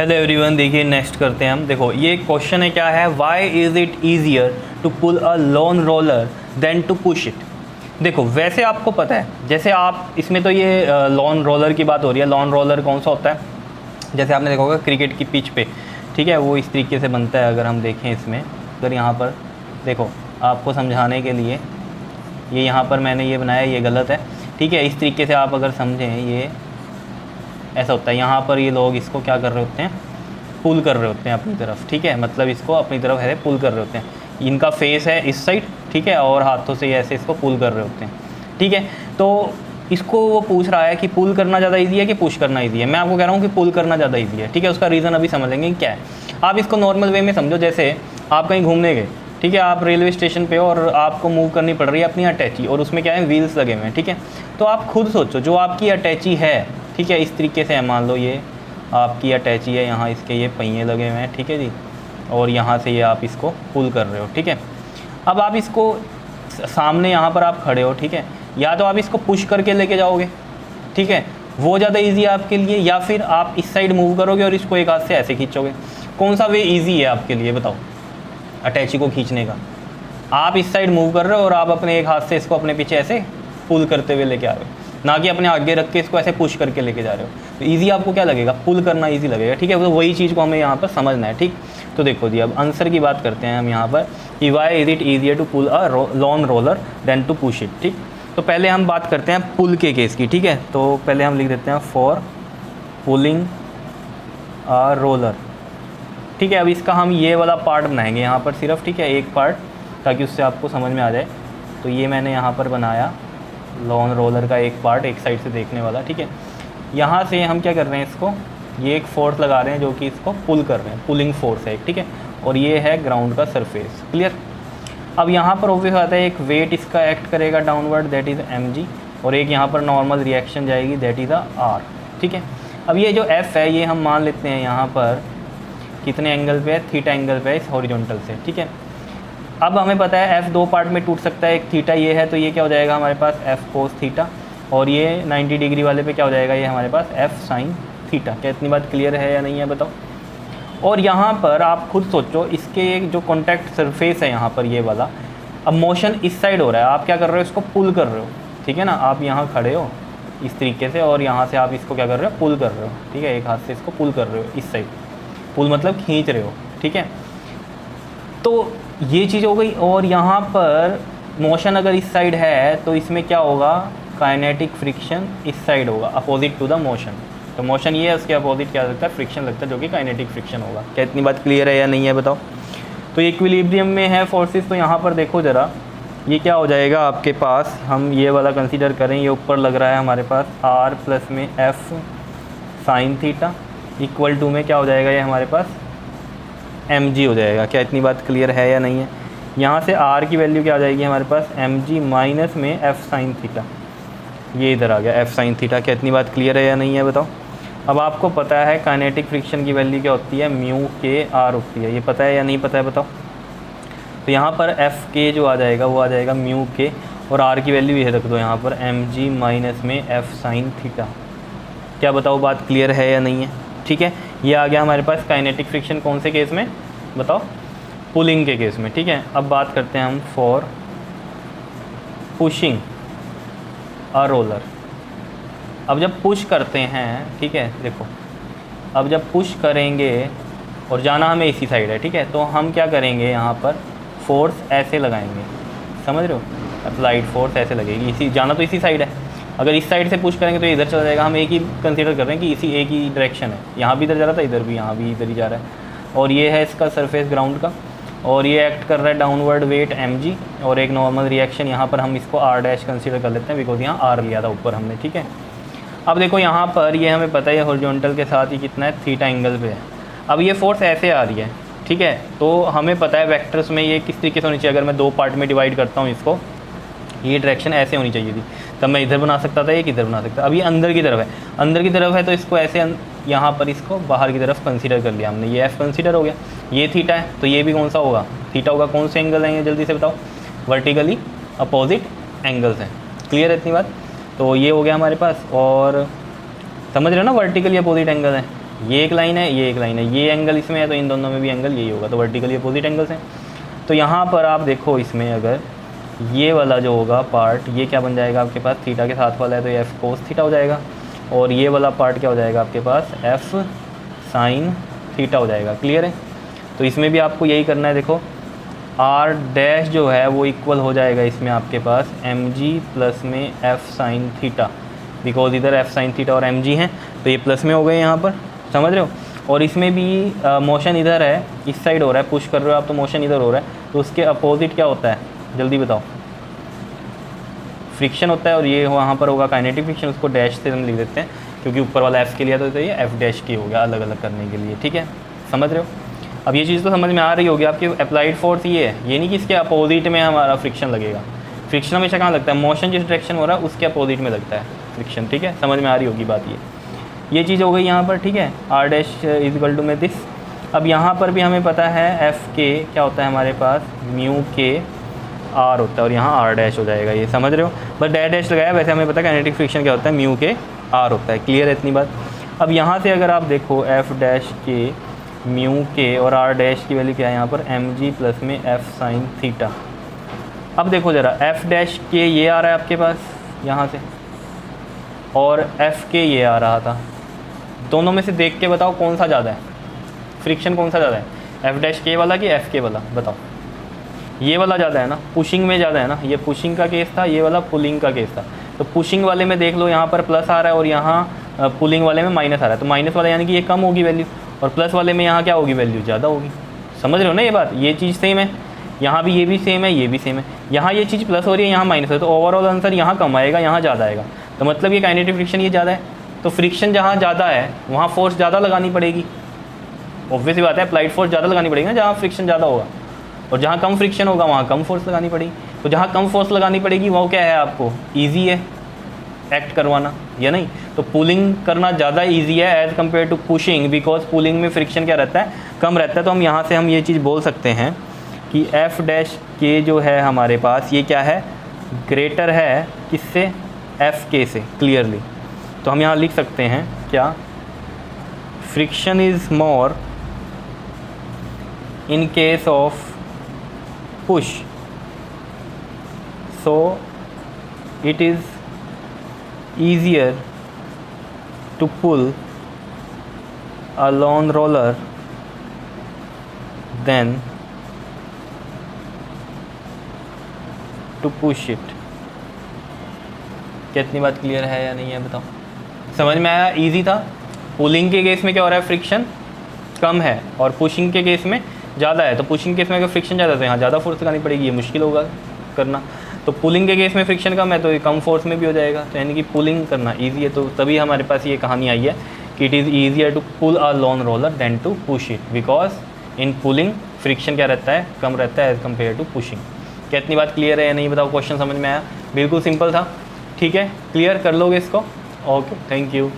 Hello everyone, देखिए next करते हैं हम। देखो ये क्वेश्चन है, क्या है, why is it easier to pull a lawn roller than to push it. देखो वैसे आपको पता है, जैसे आप इसमें तो ये लॉन रोलर की बात हो रही है। लॉन रोलर कौन सा होता है, जैसे आपने देखा होगा क्रिकेट की पिच पे, ठीक है, वो इस तरीके से बनता है। अगर हम देखें इसमें, अगर यहाँ पर देखो आपको समझाने के लिए ये यहाँ पर मैंने ये बनाया, ये गलत है, ठीक है। इस तरीके से आप अगर समझें, ये ऐसा होता है। यहाँ पर ये लोग इसको क्या कर रहे होते हैं, पुल कर रहे होते हैं अपनी तरफ, ठीक है, मतलब इसको अपनी तरफ ऐसे पुल कर रहे होते हैं। इनका फेस है इस साइड, ठीक है, और हाथों से ऐसे इसको पुल कर रहे होते हैं, ठीक है। तो इसको वो पूछ रहा है कि पुल करना ज़्यादा ईजी है कि पुश करना ईजी है। मैं आपको कह रहा हूँ कि पुल करना ज़्यादा ईजी है, ठीक है। उसका रीज़न अभी समझ लेंगे क्या है। आप इसको नॉर्मल वे में समझो, जैसे आप कहीं घूमने गए, ठीक है, आप रेलवे स्टेशन पे और आपको मूव करनी पड़ रही है अपनी अटैची, और उसमें क्या है, व्हील्स लगे हुए हैं, ठीक है। तो आप खुद सोचो, जो आपकी अटैची है, ठीक है, इस तरीके से है, मान लो ये आपकी अटैची है, यहाँ इसके ये पहिए लगे हुए हैं, ठीक है जी, और यहाँ से ये आप इसको पुल कर रहे हो, ठीक है। अब आप इसको सामने यहाँ पर आप खड़े हो, ठीक है, या तो आप इसको पुश करके लेके जाओगे, ठीक है, वो ज़्यादा इजी है आपके लिए, या फिर आप इस साइड मूव करोगे और इसको एक हाथ से ऐसे खींचोगे। कौन सा वे ईजी है आपके लिए, बताओ, अटैची को खींचने का। आप इस साइड मूव कर रहे हो और आप अपने एक हाथ से इसको अपने पीछे ऐसे पुल करते हुए लेके आ रहे हो, ना कि अपने आगे रख के इसको ऐसे पुश करके लेके जा रहे हो। तो ईजी आपको क्या लगेगा, पुल करना ईजी लगेगा, ठीक है। तो वही चीज़ को हमें यहाँ पर समझना है, ठीक। तो देखो जी, अब आंसर की बात करते हैं हम यहाँ पर कि why is it easier to pull a lawn roller than to push it, ठीक। तो पहले हम बात करते हैं पुल के केस की, ठीक है। तो पहले हम लिख देते हैं फॉर पुलिंग अ रोलर, ठीक है। अब इसका हम ये वाला पार्ट बनाएंगे यहाँ पर सिर्फ, ठीक है, एक पार्ट, ताकि उससे आपको समझ में आ जाए। तो ये मैंने यहाँ पर बनाया लॉन रोलर का एक पार्ट, एक साइड से देखने वाला, ठीक है। यहाँ से हम क्या कर रहे हैं, इसको ये एक फोर्स लगा रहे हैं जो कि इसको पुल कर रहे हैं, पुलिंग फोर्स है एक, ठीक है। और ये है ग्राउंड का सरफेस, क्लियर। अब यहाँ पर ऑब्वियस आता है एक वेट इसका एक्ट करेगा डाउनवर्ड, दैट इज़ mg, और एक यहाँ पर नॉर्मल रिएक्शन जाएगी, दैट इज़ r, ठीक है। अब ये जो f है, ये हम मान लेते हैं यहाँ पर कितने एंगल पे है, थीटा एंगल पे है इस हॉरिजॉन्टल से, ठीक है। अब हमें पता है f दो पार्ट में टूट सकता है, एक थीटा ये है, तो ये क्या हो जाएगा हमारे पास f कोस थीटा, और ये 90 डिग्री वाले पे क्या हो जाएगा, ये हमारे पास f साइन थीटा। क्या इतनी बात क्लियर है या नहीं है, बताओ। और यहाँ पर आप खुद सोचो, इसके एक जो कॉन्टैक्ट सरफेस है यहाँ पर ये वाला, अब मोशन इस साइड हो रहा है, आप क्या कर रहे हो, इसको पुल कर रहे हो, ठीक है ना। आप यहाँ खड़े हो इस तरीके से, और यहाँ से आप इसको क्या कर रहे हो, पुल कर रहे हो, ठीक है, एक हाथ से इसको पुल कर रहे हो इस साइड, पुल मतलब खींच रहे हो, ठीक है। तो ये चीज़ हो गई। और यहाँ पर मोशन अगर इस साइड है तो इसमें क्या होगा, काइनेटिक फ्रिक्शन इस साइड होगा, अपोजिट टू द मोशन। तो मोशन ये है, उसके अपोजिट क्या लगता है, फ्रिक्शन लगता है, जो कि काइनेटिक फ्रिक्शन होगा। क्या इतनी बात क्लियर है या नहीं है, बताओ। तो इक्विलिब्रियम में है फोर्सेस, तो यहाँ पर देखो ज़रा, ये क्या हो जाएगा आपके पास, हम ये वाला कंसीडर करें, ये ऊपर लग रहा है हमारे पास r प्लस में f sine theta equal to में क्या हो जाएगा, ये हमारे पास mg हो जाएगा। क्या इतनी बात क्लियर है या नहीं है। यहाँ से r की वैल्यू क्या आ जाएगी हमारे पास, mg माइनस में f साइन थीटा, ये इधर आ गया f साइन थीटा। क्या इतनी बात क्लियर है या नहीं है, बताओ। अब आपको पता है काइनेटिक फ्रिक्शन की वैल्यू क्या होती है, म्यू के r होती है, ये पता है या नहीं पता है, बताओ। तो यहाँ पर f के जो आ जाएगा वो आ जाएगा म्यू के, और r की वैल्यू ये रख दो यहाँ पर mg माइनस में f साइन थीटा। क्या बताओ, बात क्लियर है या नहीं है, ठीक है। ये आ गया हमारे पास काइनेटिक फ्रिक्शन, कौन से केस में, बताओ, पुलिंग के केस में, ठीक है। अब बात करते हैं हम फॉर पुशिंग अ रोलर। अब जब पुश करते हैं, ठीक है, देखो, अब जब पुश करेंगे और जाना हमें इसी साइड है, ठीक है, तो हम क्या करेंगे, यहाँ पर फोर्स ऐसे लगाएंगे, समझ रहे हो, अप्लाइड फोर्स ऐसे लगेगी, इसी जाना तो इसी साइड है। अगर इस साइड से पुश करेंगे तो इधर चला जाएगा, हम एक ही कंसीडर कर रहे हैं कि इसी एक ही डायरेक्शन है, यहाँ भी इधर जा रहा था, इधर भी, यहाँ भी इधर ही जा रहा है। और ये है इसका सरफेस ग्राउंड का, और ये एक्ट कर रहा है डाउनवर्ड वेट mg, और एक नॉर्मल रिएक्शन यहाँ पर हम इसको r डैश कंसीडर कर लेते हैं, बिकॉज यहाँ r लिया था ऊपर हमने, ठीक है। अब देखो यहाँ पर ये हमें पता है हॉरिजॉन्टल के साथ ही कितना है, थीटा एंगल पे है। अब ये फोर्स ऐसे आ रही है, ठीक है, तो हमें पता है वेक्टर्स में ये किस तरीके से होनी चाहिए। अगर मैं दो पार्ट में डिवाइड करता हूँ इसको, ये डायरेक्शन ऐसे होनी चाहिए थी, तब मैं इधर बना सकता था, एक इधर बना सकता। अब ये अंदर की तरफ है, अंदर की तरफ है, तो इसको ऐसे यहाँ पर इसको बाहर की तरफ कंसीडर कर लिया हमने, ये f कंसीडर हो गया, ये थीटा है, तो ये भी कौन सा होगा, थीटा होगा। कौन से एंगल हैं ये, जल्दी से बताओ, वर्टिकली अपोजिट एंगल्स हैं, क्लियर है इतनी बात। तो ये हो गया हमारे पास, और समझ रहे हो ना, वर्टिकली अपोजिट एंगल है, ये एक लाइन है, ये एक लाइन है, ये एंगल इसमें है तो इन दोनों में भी एंगल यही होगा, तो वर्टिकली अपोजिट एंगल्स हैं। तो यहाँ पर आप देखो इसमें अगर ये वाला जो होगा पार्ट, ये क्या बन जाएगा आपके पास, थीटा के साथ वाला है तो ये एफ कोस थीटा हो जाएगा, और ये वाला पार्ट क्या हो जाएगा आपके पास, एफ साइन थीटा हो जाएगा। क्लियर है? तो इसमें भी आपको यही करना है। देखो आर डैश जो है वो इक्वल हो जाएगा इसमें आपके पास एम जी प्लस में एफ साइन थीटा, बिकॉज इधर एफ साइन थीटा और एम जी हैं तो ये प्लस में हो गए यहाँ पर, समझ रहे हो। और इसमें भी मोशन इधर है, इस साइड हो रहा है, पुश कर रहे हो आप तो मोशन इधर हो रहा है, तो उसके अपोजिट क्या होता है, जल्दी बताओ, फ्रिक्शन होता है। और ये वहाँ पर होगा काइनेटिक फ्रिक्शन, उसको डैश से हम लिख देते हैं क्योंकि ऊपर वाला एफ के लिए तो ये एफ डैश की हो गया अलग अलग करने के लिए। ठीक है, समझ रहे हो। अब ये चीज़ तो समझ में आ रही होगी आपकी। अप्लाइड फोर्स ये है, ये नहीं कि इसके अपोजिट में हमारा फ्रिक्शन लगेगा। फ्रिक्शन हमेशा कहाँ लगता है, मोशन जिस डायरेक्शन हो रहा है उसके अपोजिट में लगता है फ्रिक्शन। ठीक है, समझ में आ रही होगी बात। ये चीज़ हो गई यहाँ पर। ठीक है, R dash is equal to में दिस। अब यहाँ पर भी हमें पता है एफ के क्या होता है हमारे पास, म्यू के आर होता है, और यहाँ आर डैश हो जाएगा, ये समझ रहे हो। बस डैश डैश लगाया, वैसे हमें पता है काइनेटिक फ्रिक्शन क्या होता है, म्यू के आर होता है। क्लियर है इतनी बात। अब यहाँ से अगर आप देखो एफ डैश के म्यू के और आर डैश की वैल्यू क्या है यहाँ पर, एम जी प्लस में एफ साइन थीटा। अब देखो ज़रा, एफ डैश के ये आ रहा है आपके पास यहाँ से, और एफ के ये आ रहा था, दोनों में से देख के बताओ कौन सा ज़्यादा है, फ्रिक्शन कौन सा ज़्यादा है, एफ डैश के वाला कि एफ के वाला, बताओ। ये वाला ज़्यादा है ना, पुशिंग में ज़्यादा है ना, ये पुशिंग का केस था, ये वाला पुलिंग का केस था। तो पुशिंग वाले में देख लो यहाँ पर प्लस आ रहा है और यहाँ पुलिंग वाले में माइनस आ रहा है, तो माइनस वाला यानी कि ये कम होगी वैल्यू, और प्लस वाले में यहाँ क्या होगी, वैल्यू ज़्यादा होगी। समझ रहे हो ना ये बात। ये चीज़ सेम है, यहाँ भी ये भी सेम है, ये भी सेम है। यहाँ ये चीज़ प्लस हो रही है, यहाँ माइनस है, तो ओवरऑल आंसर यहाँ कम आएगा, यहाँ ज़्यादा आएगा। तो मतलब ये काइनेटिक फ्रिक्शन ये ज़्यादा है, तो फ्रिक्शन जहाँ ज़्यादा है वहाँ फोर्स ज़्यादा लगानी पड़ेगी। ऑब्वियस ही बात है, अप्लाइड फोर्स ज़्यादा लगानी पड़ेगी ना जहाँ फ्रिक्शन ज़्यादा होगा, और जहाँ कम फ्रिक्शन होगा वहाँ कम फोर्स लगानी पड़ेगी। तो जहाँ कम फोर्स लगानी पड़ेगी वो क्या है, आपको ईजी है एक्ट करवाना, या नहीं। तो पुलिंग करना ज़्यादा ईजी है as compare to pushing, because pulling में फ्रिक्शन क्या रहता है, कम रहता है। तो हम यहाँ से हम ये चीज़ बोल सकते हैं कि एफ डैश के जो है हमारे पास ये क्या है, ग्रेटर है किससे, एफ के से, क्लियरली। तो हम यहाँ लिख सकते हैं क्या, friction is more in case of push, so it is easier to pull a lawn roller than to push it। कितनी बात क्लियर है या नहीं है, बताओ। समझ में आया, इजी था। पुलिंग के केस में क्या हो रहा है, फ्रिक्शन कम है, और पुशिंग के केस में ज़्यादा है। तो पुशिंग केस में अगर फ्रिक्शन ज़्यादा है तो यहाँ ज़्यादा फोर्स लगानी पड़ेगी, ये मुश्किल होगा करना। तो पुलिंग के केस में फ्रिक्शन कम है तो ये कम फोर्स में भी हो जाएगा, तो यानी कि पुलिंग करना ईजी है। तो तभी हमारे पास ये कहानी आई है कि it is easier to pull a lawn roller than to push it, because in pulling friction क्या रहता है, कम रहता है एज़ कम्पेयर टू पुशिंग। क्या इतनी बात क्लियर है या नहीं, बताओ। क्वेश्चन समझ में आया, बिल्कुल सिंपल था। ठीक है, क्लियर कर लोगे इसको। Okay, thank you.